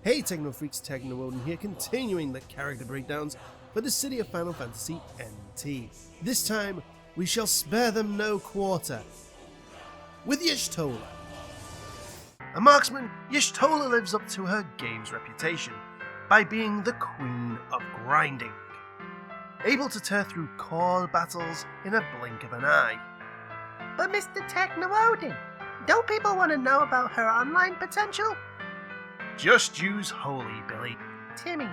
Hey Techno Freaks, Techno Odin here, continuing the character breakdowns for Dissidia Final Fantasy NT. This time, we shall spare them no quarter. With SHTOLA. A marksman, SHTOLA lives up to her game's reputation by being the queen of grinding. Able to tear through core battles in a blink of an eye. But Mr. Techno Odin, don't people want to know about her online potential? Just use holy, Billy. Timmy.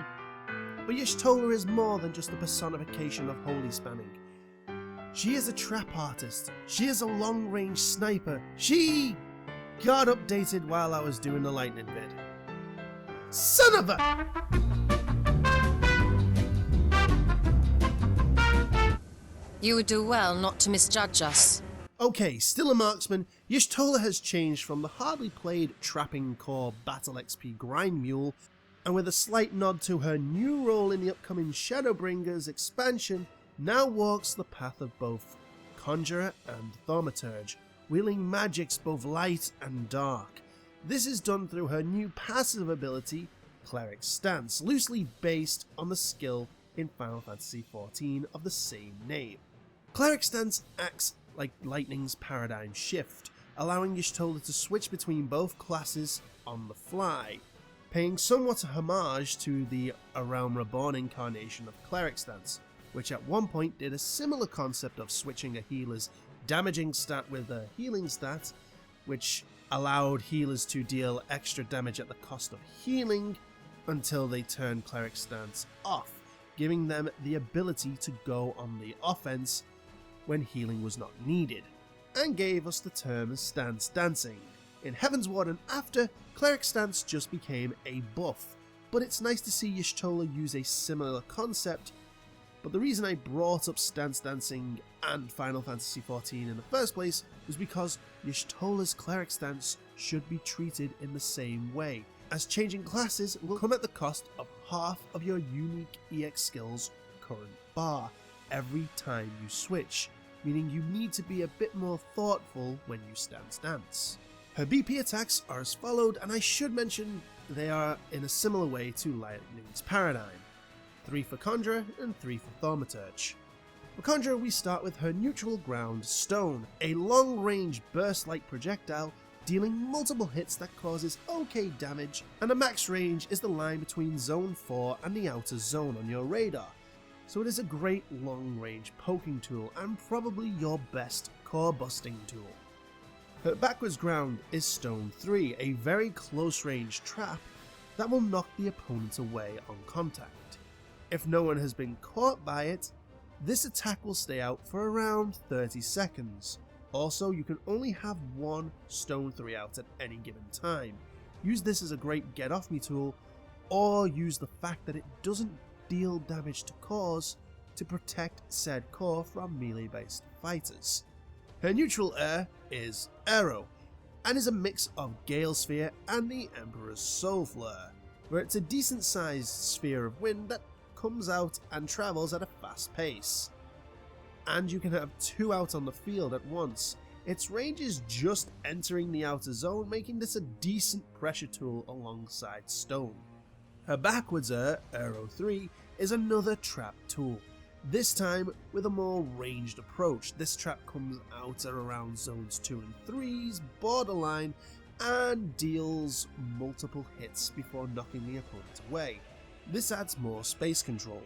But SHTOLA is more than just a personification of holy spamming. She is a trap artist. She is a long-range sniper. She got updated while I was doing the lightning vid. Son of a... You would do well not to misjudge us. Okay, still a marksman, SHTOLA has changed from the hardly played trapping core battle XP grind mule, and with a slight nod to her new role in the upcoming Shadowbringers expansion, now walks the path of both Conjurer and Thaumaturge, wielding magics both light and dark. This is done through her new passive ability, Cleric Stance, loosely based on the skill in Final Fantasy XIV of the same name. Cleric Stance acts like lightning's paradigm shift, allowing SHTOLA to switch between both classes on the fly, paying somewhat a homage to the A Realm Reborn incarnation of Cleric Stance, which at one point did a similar concept of switching a healer's damaging stat with a healing stat, which allowed healers to deal extra damage at the cost of healing until they turned Cleric Stance off, giving them the ability to go on the offense when healing was not needed, and gave us the term Stance Dancing. In Heavensward and after, Cleric Stance just became a buff, but it's nice to see SHTOLA use a similar concept. But the reason I brought up Stance Dancing and Final Fantasy XIV in the first place was because SHTOLA's Cleric Stance should be treated in the same way, as changing classes will come at the cost of half of your unique EX skill's current bar every time you switch, meaning you need to be a bit more thoughtful when you Stance Dance. Her BP attacks are as followed, and I should mention they are in a similar way to Lightning's Paradigm. 3 for Conjurer and 3 for Thaumaturge. For Conjurer, we start with her neutral ground Stone, a long-range burst-like projectile dealing multiple hits that causes okay damage, and a max range is the line between Zone 4 and the outer zone on your radar, so it is a great long-range poking tool and probably your best core-busting tool. Her backwards ground is Stone 3, a very close-range trap that will knock the opponent away on contact. If no one has been caught by it, this attack will stay out for around 30 seconds. Also, you can only have one Stone 3 out at any given time. Use this as a great get-off-me tool, or use the fact that it doesn't deal damage to cores to protect said core from melee-based fighters. Her neutral air is Aero, and is a mix of Gale Sphere and the Emperor's Soul Flare, where it's a decent-sized sphere of wind that comes out and travels at a fast pace. And you can have 2 out on the field at once. Its range is just entering the outer zone, making this a decent pressure tool alongside Stone. Her backwards air, Aero 3, is another trap tool, this time with a more ranged approach. This trap comes out at around zones 2 and 3's borderline and deals multiple hits before knocking the opponent away. This adds more space control.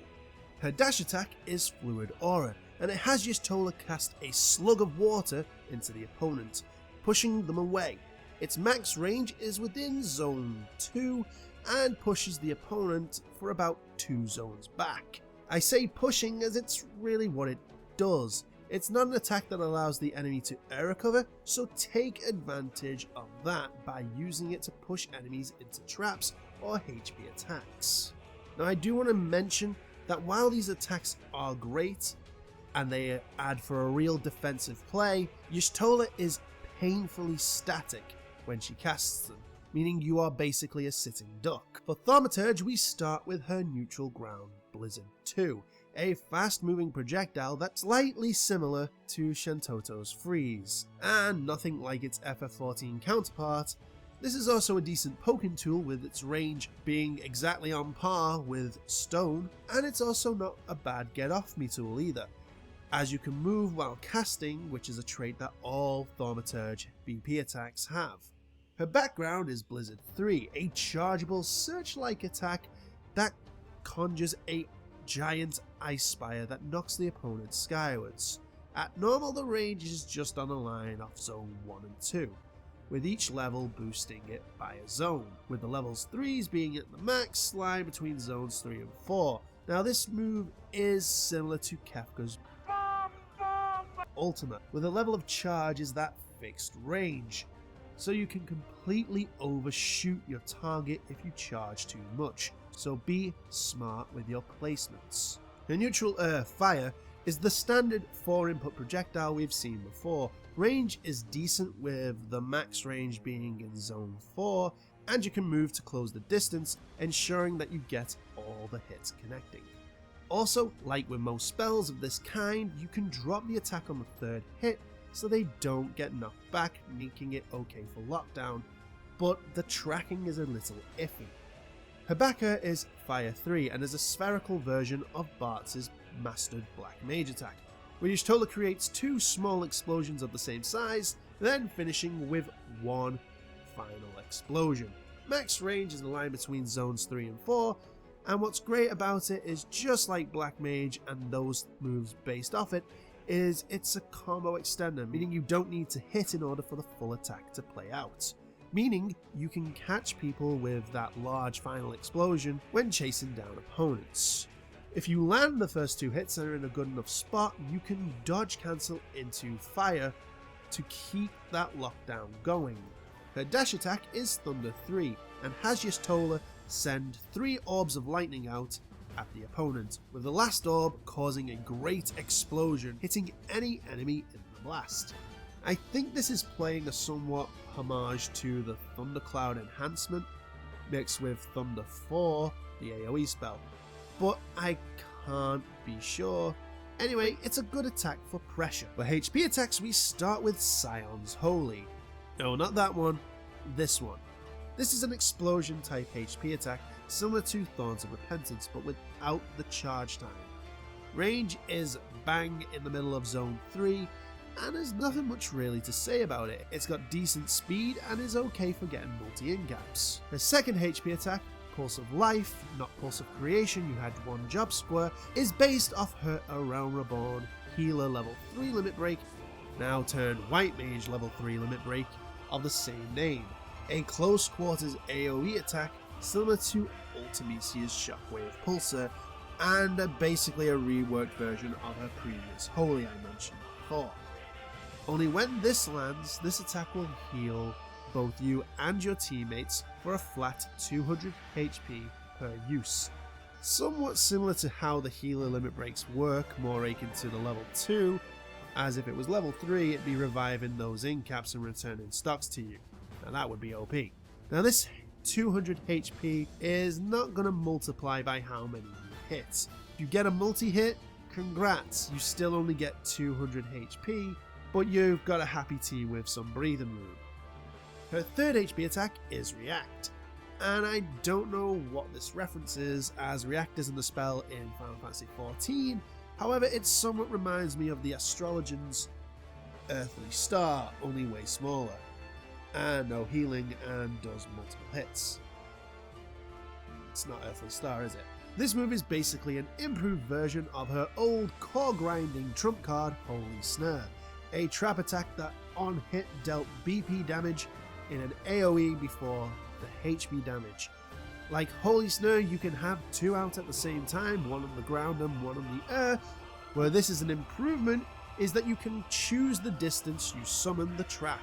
Her dash attack is Fluid Aura, and it has SHTOLA cast a slug of water into the opponent, pushing them away. Its max range is within zone 2 and pushes the opponent for about 2 zones back. I say pushing as it's really what it does. It's not an attack that allows the enemy to air recover, so take advantage of that by using it to push enemies into traps or HP attacks. Now I do want to mention that while these attacks are great and they add for a real defensive play, SHTOLA is painfully static when she casts them, meaning you are basically a sitting duck. For Thaumaturge, we start with her neutral ground Blizzard 2, a fast-moving projectile that's slightly similar to Shantoto's Freeze, and nothing like its FF14 counterpart, This is also a decent poking tool, with its range being exactly on par with stone, and it's also not a bad get off me tool either, as you can move while casting, which is a trait that all Thaumaturge BP attacks have. Her background is Blizzard 3, a chargeable search-like attack that conjures a giant ice spire that knocks the opponent skywards. At normal, the range is just on a line off zone 1 and 2, with each level boosting it by a zone, with the levels 3s being at the max line between zones 3 and 4. Now this move is similar to Kefka's Ultimate, where the level of charge is that fixed range, so you can completely overshoot your target if you charge too much, so be smart with your placements. The neutral fire is the standard 4-input projectile we've seen before. Range is decent, with the max range being in zone 4, and you can move to close the distance, ensuring that you get all the hits connecting. Also, like with most spells of this kind, you can drop the attack on the 3rd hit so they don't get knocked back, making it okay for lockdown, but the tracking is a little iffy. Tobacker is Fire 3 and is a spherical version of Bartz's mastered Black Mage attack, where SHTOLA creates 2 small explosions of the same size, then finishing with one final explosion. Max range is the line between zones 3 and 4, and what's great about it is, just like Black Mage and those moves based off it, is it's a combo extender, meaning you don't need to hit in order for the full attack to play out. Meaning you can catch people with that large final explosion when chasing down opponents. If you land the first 2 hits and are in a good enough spot, you can dodge cancel into fire to keep that lockdown going. Her dash attack is Thunder 3 and has SHTOLA send 3 orbs of lightning out at the opponent, with the last orb causing a great explosion, hitting any enemy in the blast. I think this is playing a somewhat homage to the Thundercloud enhancement mixed with Thunder 4, the AoE spell, but I can't be sure. Anyway, it's a good attack for pressure. For HP attacks, we start with Scion's Holy. No, not that one, this one. This is an explosion type HP attack similar to Thorns of Repentance, but without the charge time. Range is bang in the middle of zone 3, and there's nothing much really to say about it. It's got decent speed and is okay for getting multi-in gaps. Her second HP attack, Pulse of Life, not Pulse of Creation, you had one job square, is based off her A Realm Reborn Healer level 3 limit break, now turned White Mage level 3 limit break of the same name. A close quarters AoE attack similar to Ultimecia's Shockwave Pulsar, and basically a reworked version of her previous Holy I mentioned before. Only when this lands, this attack will heal both you and your teammates for a flat 200 HP per use. Somewhat similar to how the healer limit breaks work, more akin to the level 2, as if it was level 3 it'd be reviving those in caps and returning stocks to you. Now that would be OP. Now this 200 HP is not going to multiply by how many you hit. If you get a multi-hit, congrats, you still only get 200 HP, but you've got a happy tea with some breathing room. Her third HP attack is React, and I don't know what this references, as React isn't a spell in Final Fantasy XIV, however it somewhat reminds me of the Astrologian's Earthly Star, only way smaller, and no healing and does multiple hits. It's not Earthly Star, is it? This move is basically an improved version of her old core grinding trump card, Holy Snare, a trap attack that on hit dealt BP damage in an AoE before the HP damage. Like Holy Snare, you can have 2 out at the same time, one on the ground and one on the air. Where this is an improvement is that you can choose the distance you summon the trap,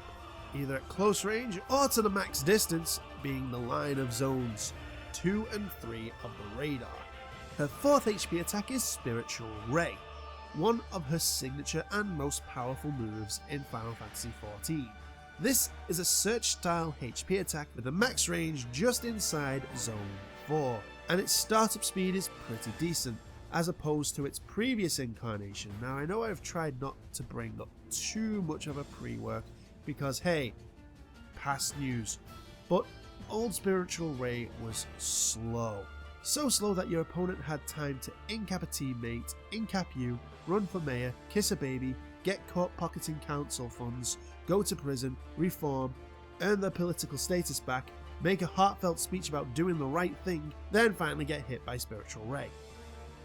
either at close range or to the max distance, being the line of zones 2 and 3 of the radar. Her fourth HP attack is Spiritual Ray, one of her signature and most powerful moves in Final Fantasy XIV. This is a search style HP attack with a max range just inside zone 4, and its startup speed is pretty decent as opposed to its previous incarnation. Now I know I've tried not to bring up too much of a pre-work because hey, past news, but old Spiritual Ray was slow. So slow that your opponent had time to incap a teammate, incap you, run for mayor, kiss a baby, get caught pocketing council funds, go to prison, reform, earn their political status back, make a heartfelt speech about doing the right thing, then finally get hit by Spiritual Ray.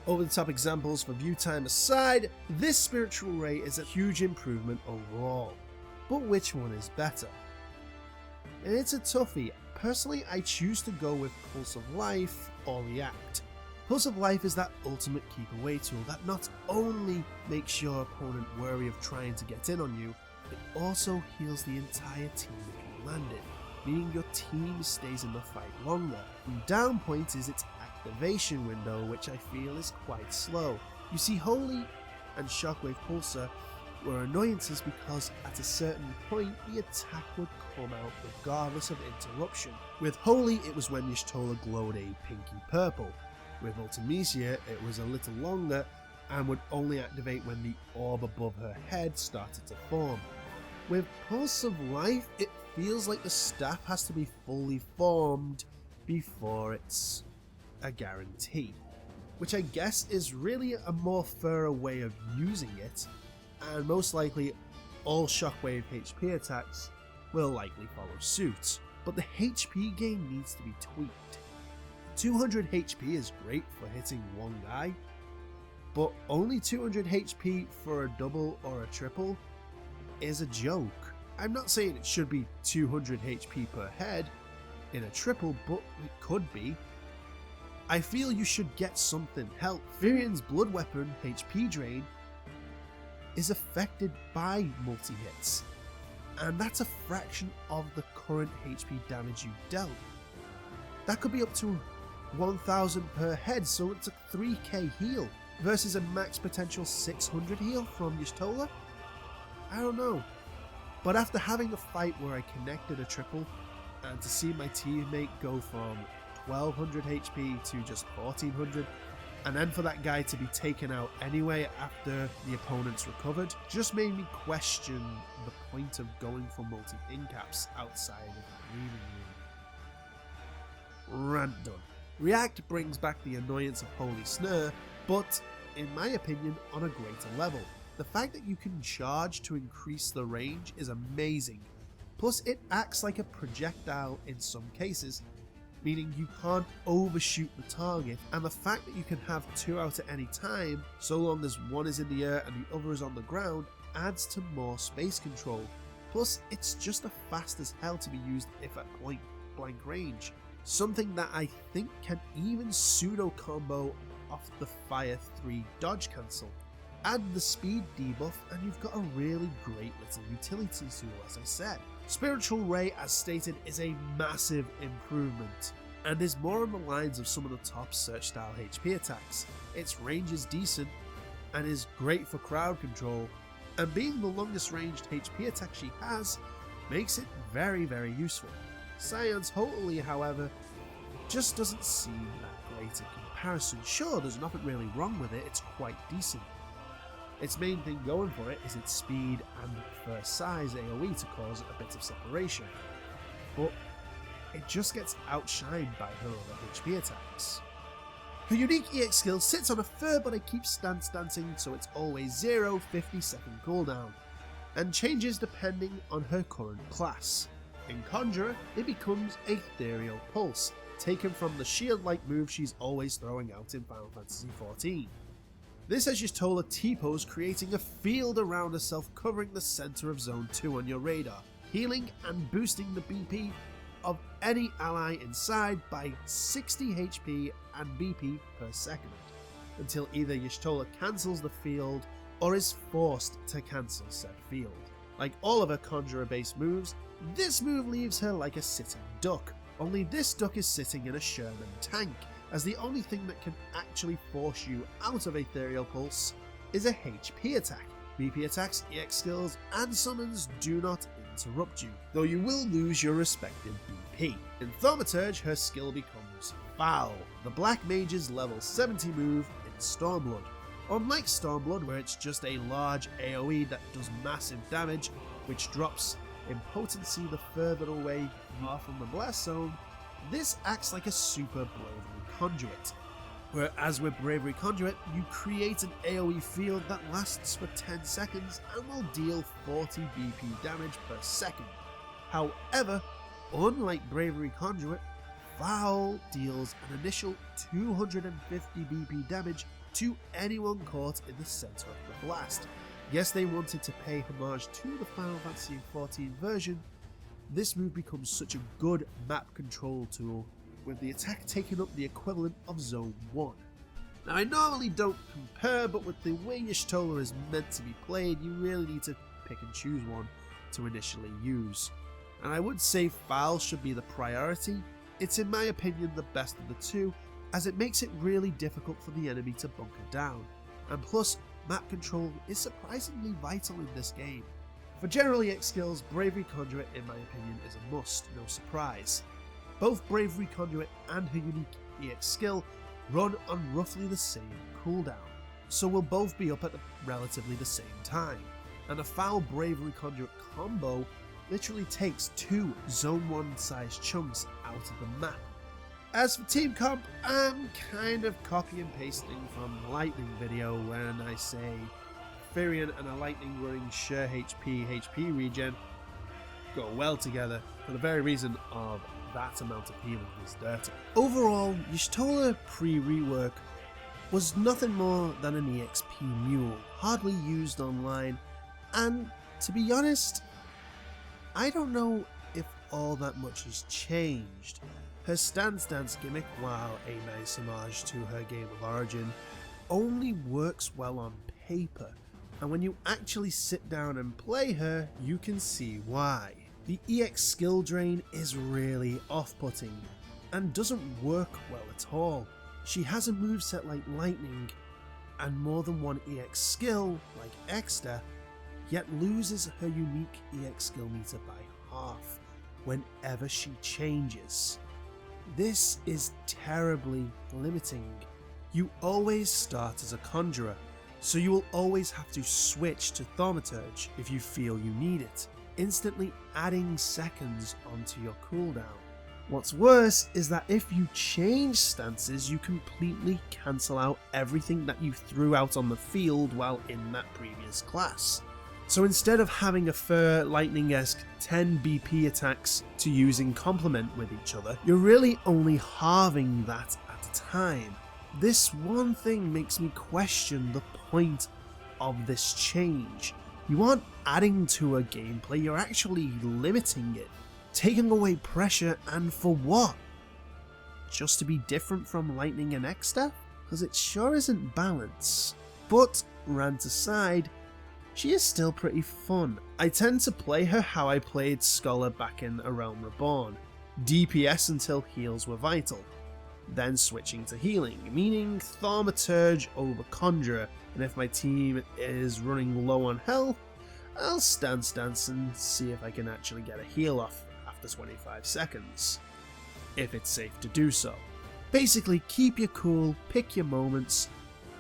Over the top examples for view time aside, this Spiritual Ray is a huge improvement overall. But which one is better? And it's a toughie. Personally, I choose to go with Pulse of Life or React. Pulse of Life is that ultimate keep away tool that not only makes your opponent wary of trying to get in on you, it also heals the entire team if you land it, meaning your team stays in the fight longer. And down point is its activation window, which I feel is quite slow. You see, Holy and Shockwave Pulsar were annoyances because at a certain point the attack would come out regardless of interruption. With Holy, it was when SHTOLA glowed a pinky purple. With Ultimecia, it was a little longer and would only activate when the orb above her head started to form. With Pulse of Life, it feels like the staff has to be fully formed before it's a guarantee, which I guess is really a more thorough way of using it, and most likely all Shockwave HP attacks will likely follow suit. But the HP gain needs to be tweaked. 200 HP is great for hitting one guy, but only 200 HP for a double or a triple is a joke. I'm not saying it should be 200 HP per head in a triple, but it could be. I feel you should get something help. Virian's Blood Weapon HP drain is affected by multi-hits, and that's a fraction of the current HP damage you dealt. That could be up to 1000 per head, so it's a 3k heal versus a max potential 600 heal from SHTOLA? I don't know. But after having a fight where I connected a triple, and to see my teammate go from 1200 HP to just 1400, and then for that guy to be taken out anyway after the opponent's recovered, just made me question the point of going for multi-incaps outside of the reading room. Rant done. React brings back the annoyance of Holy Snare, but in my opinion on a greater level. The fact that you can charge to increase the range is amazing, plus it acts like a projectile in some cases, meaning you can't overshoot the target, and the fact that you can have two out at any time, so long as one is in the air and the other is on the ground, adds to more space control. Plus, it's just as fast as hell to be used if at point blank range, something that I think can even pseudo combo off the Fire 3 dodge cancel. Add the speed debuff and you've got a really great little utility tool, as I said. Spiritual Ray, as stated, is a massive improvement and is more on the lines of some of the top search style HP attacks. Its range is decent and is great for crowd control, and being the longest ranged HP attack she has makes it very useful. Scion's Holy, however, just doesn't seem that great in comparison. Sure, there's nothing really wrong with it, it's quite decent. Its main thing going for it is its speed and first size AoE to cause a bit of separation, but it just gets outshined by her other HP attacks. Her unique EX skill sits on a fur, but it keeps stance dancing, so it's always 0-50 second cooldown, and changes depending on her current class. In Conjurer, it becomes Ethereal Pulse, taken from the shield-like move she's always throwing out in Final Fantasy XIV. This has SHTOLA T-pose, creating a field around herself covering the center of Zone 2 on your radar, healing and boosting the BP of any ally inside by 60 HP and BP per second, until either SHTOLA cancels the field or is forced to cancel said field. Like all of her Conjurer-based moves, this move leaves her like a sitting duck, only this duck is sitting in a Sherman tank, as the only thing that can actually force you out of Ethereal Pulse is a HP attack. BP attacks, EX skills, and summons do not interrupt you, though you will lose your respective BP. In Thaumaturge, her skill becomes Foul, the Black Mage's level 70 move in Stormblood. Unlike Stormblood, where it's just a large AoE that does massive damage, which drops in potency the further away you are from the blast zone, this acts like a super bravery conduit. Whereas with Bravery Conduit, you create an AoE field that lasts for 10 seconds and will deal 40 BP damage per second. However, unlike Bravery Conduit, Foul deals an initial 250 BP damage to anyone caught in the center of the blast. Yes, they wanted to pay homage to the Final Fantasy XIV version. This move becomes such a good map control tool, with the attack taking up the equivalent of Zone 1. Now, I normally don't compare, but with the way SHTOLA is meant to be played, you really need to pick and choose one to initially use. And I would say Foul should be the priority. It's in my opinion the best of the two, as it makes it really difficult for the enemy to bunker down. And plus, map control is surprisingly vital in this game. For general EX skills, Bravery Conduit in my opinion is a must, no surprise. Both Bravery Conduit and her unique EX skill run on roughly the same cooldown, so will both be up at relatively the same time, and a Foul Bravery Conduit combo literally takes 2 Zone 1 sized chunks out of the map. As for team comp, I'm kind of copy and pasting from the Lightning video when I say Firion and a Lightning running Sure HP regen go well together for the very reason of that amount of healing is dirty. Overall, SHTOLA pre-rework was nothing more than an EXP mule, hardly used online, and to be honest, I don't know if all that much has changed. Her Stance gimmick, while a nice homage to her game of origin, only works well on paper, and when you actually sit down and play her, you can see why. The EX skill drain is really off-putting, and doesn't work well at all. She has a moveset like Lightning, and more than one EX skill, like Exter, yet loses her unique EX skill meter by half whenever she changes. This is terribly limiting. You always start as a Conjurer, so you will always have to switch to Thaumaturge if you feel you need it, instantly adding seconds onto your cooldown. What's worse is that if you change stances, you completely cancel out everything that you threw out on the field while in that previous class. So instead of having a fair Lightning-esque 10 BP attacks to use in complement with each other, you're really only halving that at a time. This one thing makes me question the point of this change. You aren't adding to a gameplay, you're actually limiting it, taking away pressure, and for what? Just to be different from Lightning and Exter? Because it sure isn't balance. But, rant aside, she is still pretty fun. I tend to play her how I played Scholar back in A Realm Reborn, DPS until heals were vital, then switching to healing, meaning Thaumaturge over Conjurer, and if my team is running low on health, I'll Stance and see if I can actually get a heal off after 25 seconds, if it's safe to do so. Basically, keep your cool, pick your moments,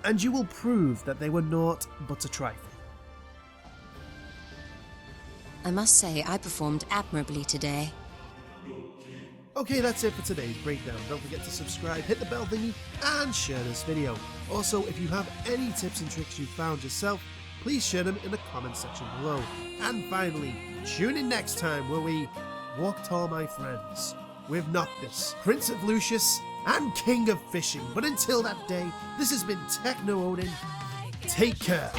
and you will prove that they were naught but a trifle. I must say, I performed admirably today. Okay, that's it for today's breakdown. Don't forget to subscribe, hit the bell thingy, and share this video. Also, if you have any tips and tricks you found yourself, please share them in the comment section below. And finally, tune in next time where we walk tall, my friends, with Noctis, Prince of Lucius, and King of Fishing. But until that day, this has been Techno Odin. Take care.